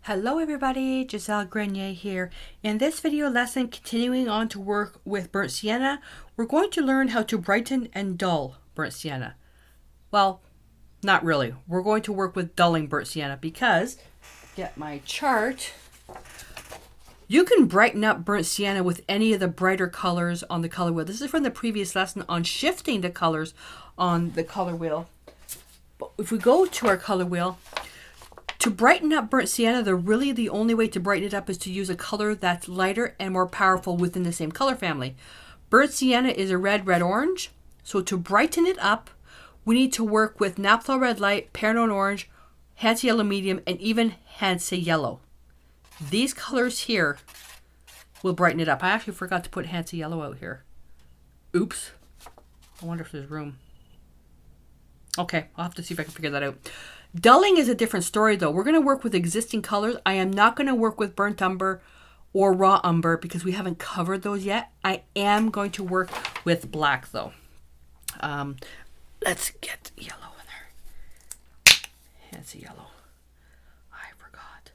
Hello everybody, Gisele Grenier here. In this video lesson, continuing on to work with burnt sienna, we're going to learn how to brighten and dull burnt sienna. Well, not really. We're going to work with dulling burnt sienna because, get my chart, you can brighten up burnt sienna with any of the brighter colors on the color wheel. This is from the previous lesson on shifting the colors on the color wheel. But if we go to our color wheel, to brighten up burnt sienna, the only way to brighten it up is to use a color that's lighter and more powerful within the same color family. Burnt sienna is a red-orange. So to brighten it up, we need to work with naphtha red light, pear orange, Hansa yellow medium, and even Hansa yellow. These colors here will brighten it up. I actually forgot to put Hansa yellow out here. Oops. I wonder if there's room. Okay, I'll have to see if I can figure that out. Dulling is a different story though. We're going to work with existing colors. I am not going to work with Burnt Umber or Raw Umber because we haven't covered those yet. I am going to work with black though. Let's get yellow in there. Fancy yellow. I forgot.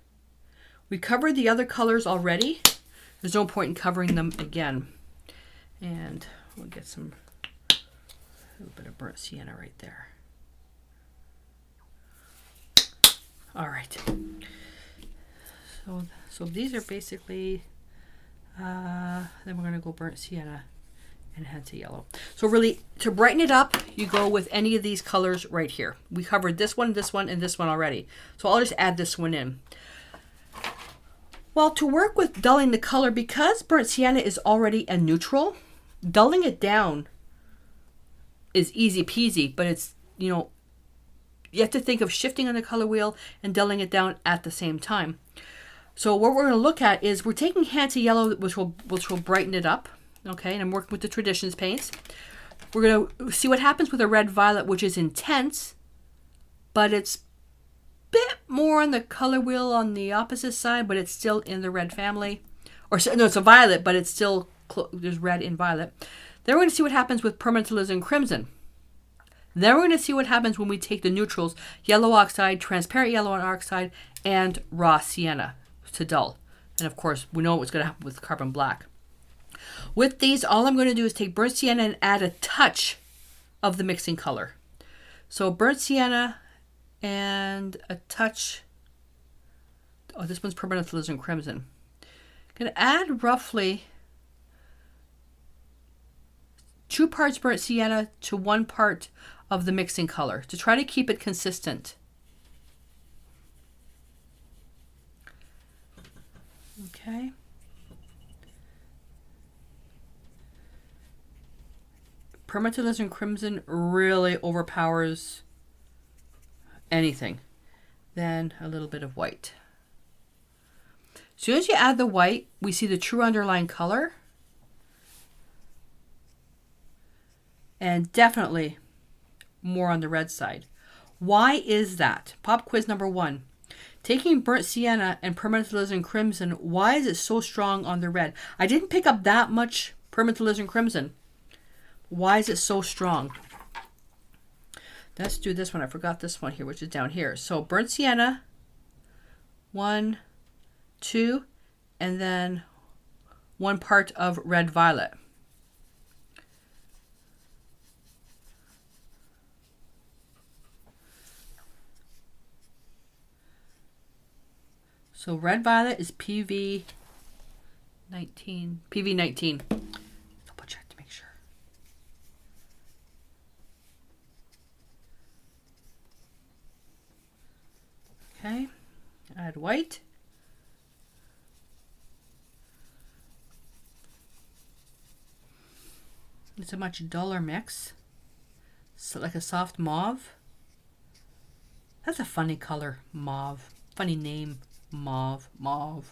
We covered the other colors already. There's no point in covering them again. And we'll get a little bit of burnt sienna right there. All right, so these are basically, then we're going to go burnt sienna and Hansa yellow. So really, to brighten it up, you go with any of these colors right here. We covered this one, and this one already. So I'll just add this one in. Well, to work with dulling the color, because burnt sienna is already a neutral, dulling it down is easy peasy, but it's, you have to think of shifting on the color wheel and dulling it down at the same time. So what we're going to look at is we're taking Hansa yellow, which will brighten it up. Okay, and I'm working with the Traditions paints. We're going to see what happens with a red violet, which is intense, but it's a bit more on the color wheel on the opposite side, but it's still in the red family. Or no, it's a violet, but it's still there's red in violet. Then we're going to see what happens with permanent alizarin crimson. Then we're going to see what happens when we take the neutrals, yellow oxide, transparent yellow oxide, and raw sienna to dull. And of course, we know what's going to happen with carbon black. With these, all I'm going to do is take burnt sienna and add a touch of the mixing color. So burnt sienna and a touch, oh, this one's permanent alizarin crimson. I'm going to add roughly 2 parts burnt sienna to 1 part of the mixing color to try to keep it consistent. Okay. Permanent alizarin crimson really overpowers anything. Then a little bit of white. As soon as you add the white, we see the true underlying color. And definitely more on the red side. Why is that? Pop quiz number 1. Taking burnt sienna and permanent alizarin crimson, why is it so strong on the red? I didn't pick up that much permanent alizarin crimson. Why is it so strong? Let's do this one. I forgot this one here, which is down here. So burnt sienna, 1, 2, and then 1 part of red violet. So red violet is PV19. PV19. Double check to make sure. Okay. Add white. It's a much duller mix. So like a soft mauve. That's a funny color, mauve. Funny name. Mauve. Go.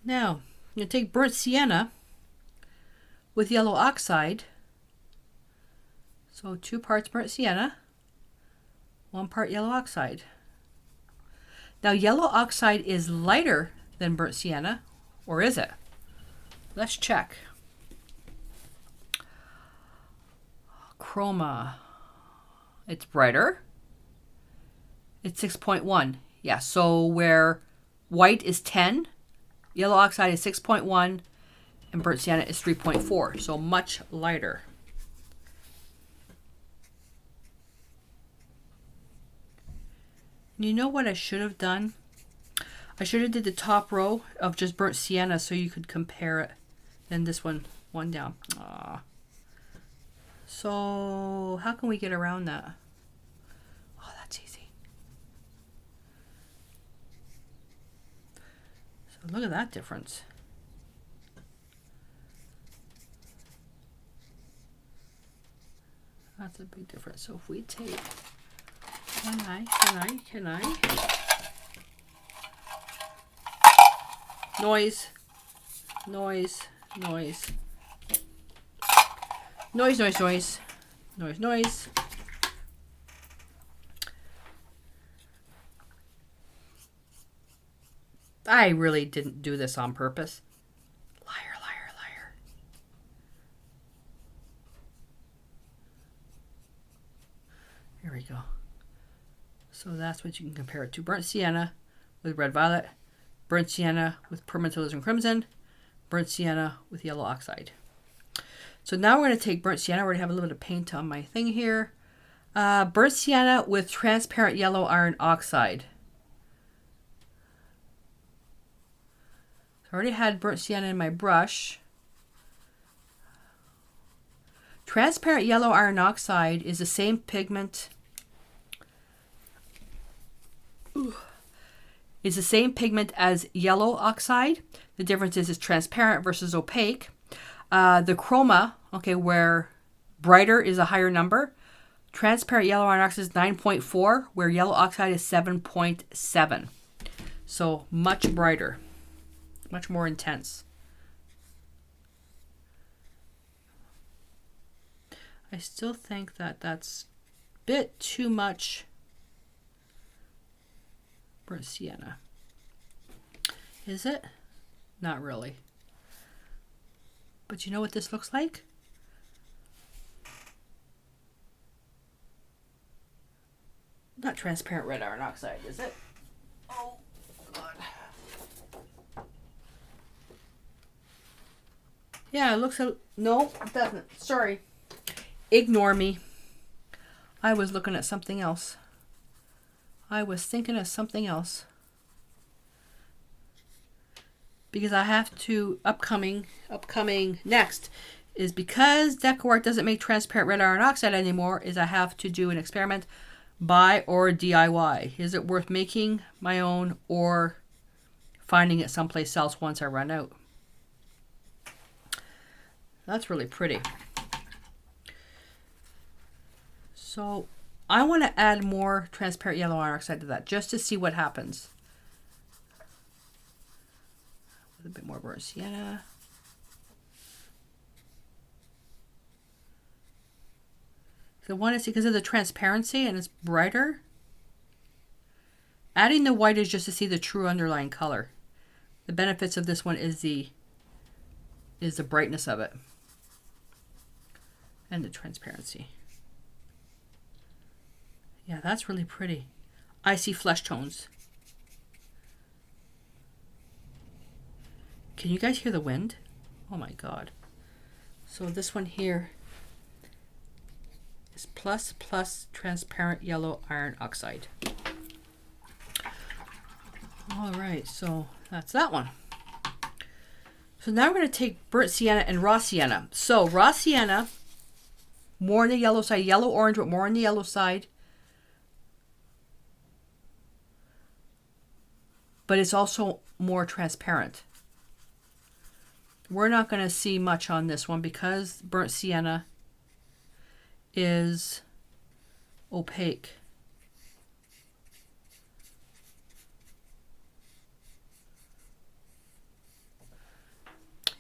Now, I'm going to take burnt sienna with yellow oxide. So 2 parts burnt sienna, 1 part yellow oxide. Now yellow oxide is lighter than burnt sienna, or is it? Let's check. chroma, it's brighter. It's 6.1. Yeah, so where white is 10, yellow oxide is 6.1, and burnt sienna is 3.4. So much lighter. You know what I should have done? I should have did the top row of just burnt sienna so you could compare it. Then this one down. Aww. So how can we get around that? Oh, that's easy. So look at that difference. That's a big difference. So if we take, can I? Noise. I really didn't do this on purpose. Liar. Here we go. So that's what you can compare it to. Burnt sienna with red violet, burnt sienna with permanent alizarin crimson, burnt sienna with yellow oxide. So now we're going to take burnt sienna. We're going to have a little bit of paint on my thing here. Burnt sienna with transparent yellow iron oxide. So I already had burnt sienna in my brush. Transparent yellow iron oxide is the same pigment. Is the same pigment as yellow oxide. The difference is it's transparent versus opaque. The chroma, okay, where brighter is a higher number. Transparent yellow iron oxide is 9.4, where yellow oxide is 7.7. So much brighter, much more intense. I still think that that's a bit too much burnt sienna. Is it? Not really. But you know what this looks like? Not transparent red iron oxide, is it? Oh, God. Yeah, it looks... No, it doesn't. Sorry. Ignore me. I was looking at something else. I was thinking of something else. Because I have to, upcoming next, is because DecoArt doesn't make transparent red iron oxide anymore, is I have to do an experiment, buy or DIY. Is it worth making my own or finding it someplace else once I run out? That's really pretty. So I want to add more transparent yellow iron oxide to that just to see what happens. With a bit more burnt sienna. So I want to see because of the transparency and it's brighter. Adding the white is just to see the true underlying color. The benefits of this one is the brightness of it and the transparency. Yeah, that's really pretty. Icy flesh tones. Can you guys hear the wind? Oh my God. So this one here is plus transparent yellow iron oxide. All right, so that's that one. So now we're going to take burnt sienna and raw sienna. So raw sienna, more on the yellow side, yellow orange, but more on the yellow side. But it's also more transparent. We're not going to see much on this one because burnt sienna is opaque.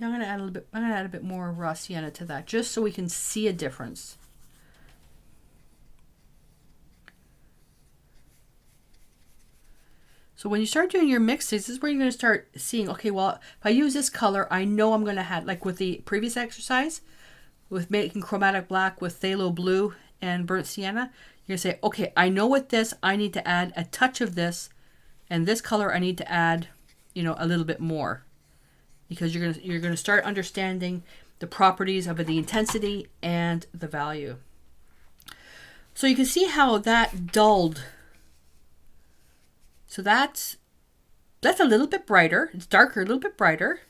I'm going to add a little bit. I'm going to add a bit more raw sienna to that, just so we can see a difference. So when you start doing your mixes, this is where you're going to start seeing, okay, well, if I use this color, I know I'm going to have, like with the previous exercise, with making chromatic black with phthalo blue and burnt sienna, you're going to say, okay, I know with this, I need to add a touch of this, and this color I need to add, you know, a little bit more, because you're going to start understanding the properties of the intensity and the value. So you can see how that dulled. So that's a little bit brighter. It's darker, a little bit brighter.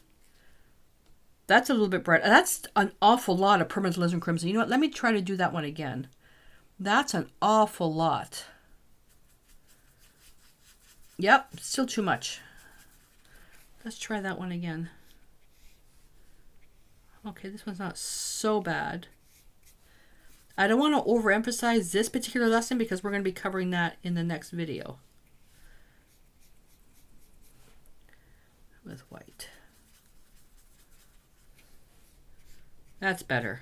That's a little bit brighter. That's an awful lot of permanent alizarin crimson. You know what? Let me try to do that one again. That's an awful lot. Yep, still too much. Let's try that one again. Okay, this one's not so bad. I don't want to overemphasize this particular lesson because we're going to be covering that in the next video. With white. That's better.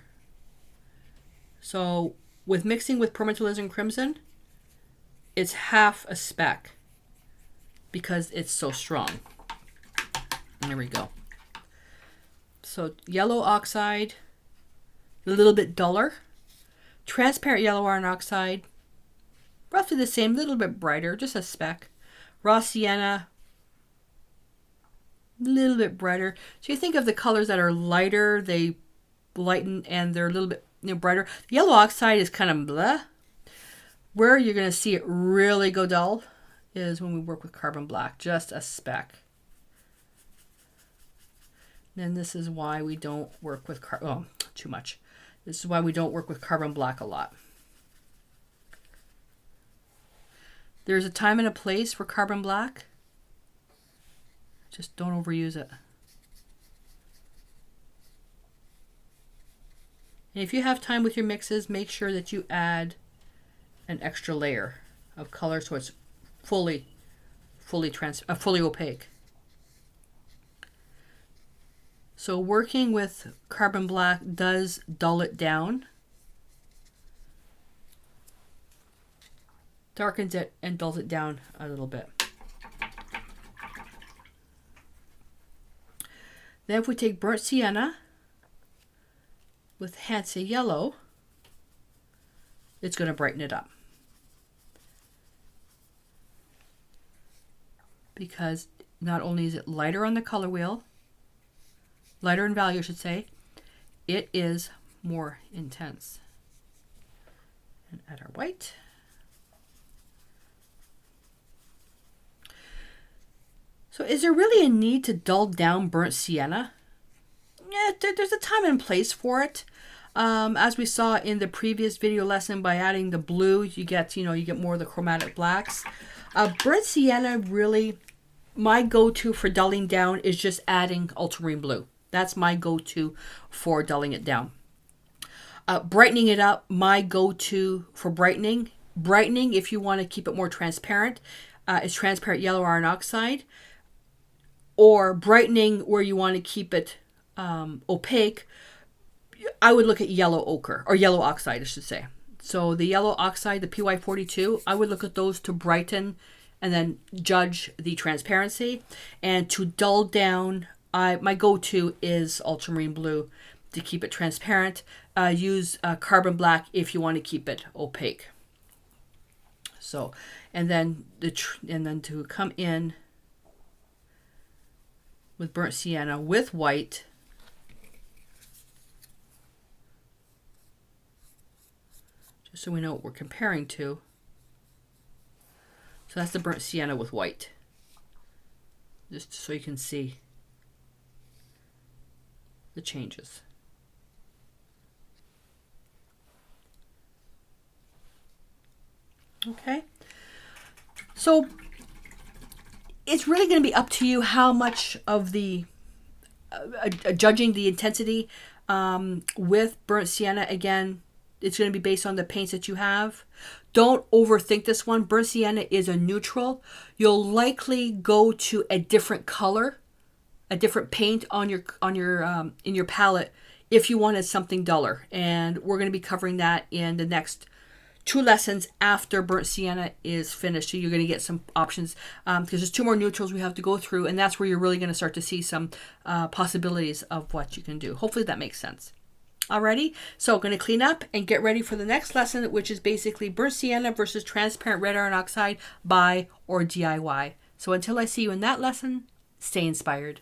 So with mixing with permanent alizarin crimson, it's half a speck because it's so strong. There we go. So yellow oxide, a little bit duller. Transparent yellow iron oxide, roughly the same, a little bit brighter, just a speck. Raw sienna, a little bit brighter. So you think of the colors that are lighter, they lighten and they're a little bit, you know, brighter. Yellow oxide is kind of blah. Where you're going to see it really go dull is when we work with carbon black, just a speck. And this is why we don't work with too much. This is why we don't work with carbon black a lot. There's a time and a place for carbon black. Just don't overuse it. And if you have time with your mixes, make sure that you add an extra layer of color so it's fully opaque. So working with carbon black does dull it down, darkens it, and dulls it down a little bit. Then if we take burnt sienna with Hansa yellow, it's going to brighten it up. Because not only is it lighter on the color wheel, lighter in value, I should say, it is more intense. And add our white. So is there really a need to dull down burnt sienna? Yeah, there's a time and place for it. As we saw in the previous video lesson, by adding the blue, you get more of the chromatic blacks. Burnt sienna, really, my go-to for dulling down is just adding ultramarine blue. That's my go-to for dulling it down. Brightening it up, my go-to for brightening. Brightening, if you want to keep it more transparent, is transparent yellow iron oxide. Or brightening where you want to keep it opaque, I would look at yellow ochre, or yellow oxide, I should say. So the yellow oxide, the PY42, I would look at those to brighten and then judge the transparency. And to dull down, my go-to is ultramarine blue to keep it transparent. Use carbon black if you want to keep it opaque. So, and then to come in with burnt sienna with white, just so we know what we're comparing to. So that's the burnt sienna with white, just so you can see the changes. Okay, so it's really going to be up to you how much of the judging the intensity with burnt sienna. Again, it's going to be based on the paints that you have. Don't overthink this one. Burnt sienna is a neutral. You'll likely go to a different color, a different paint on your in your palette if you wanted something duller. And we're going to be covering that in the next 2 lessons after burnt sienna is finished. So you're going to get some options because there's 2 more neutrals we have to go through, and that's where you're really going to start to see some possibilities of what you can do. Hopefully that makes sense. Alrighty, so I'm going to clean up and get ready for the next lesson, which is basically burnt sienna versus transparent red iron oxide, buy or DIY. So until I see you in that lesson, stay inspired.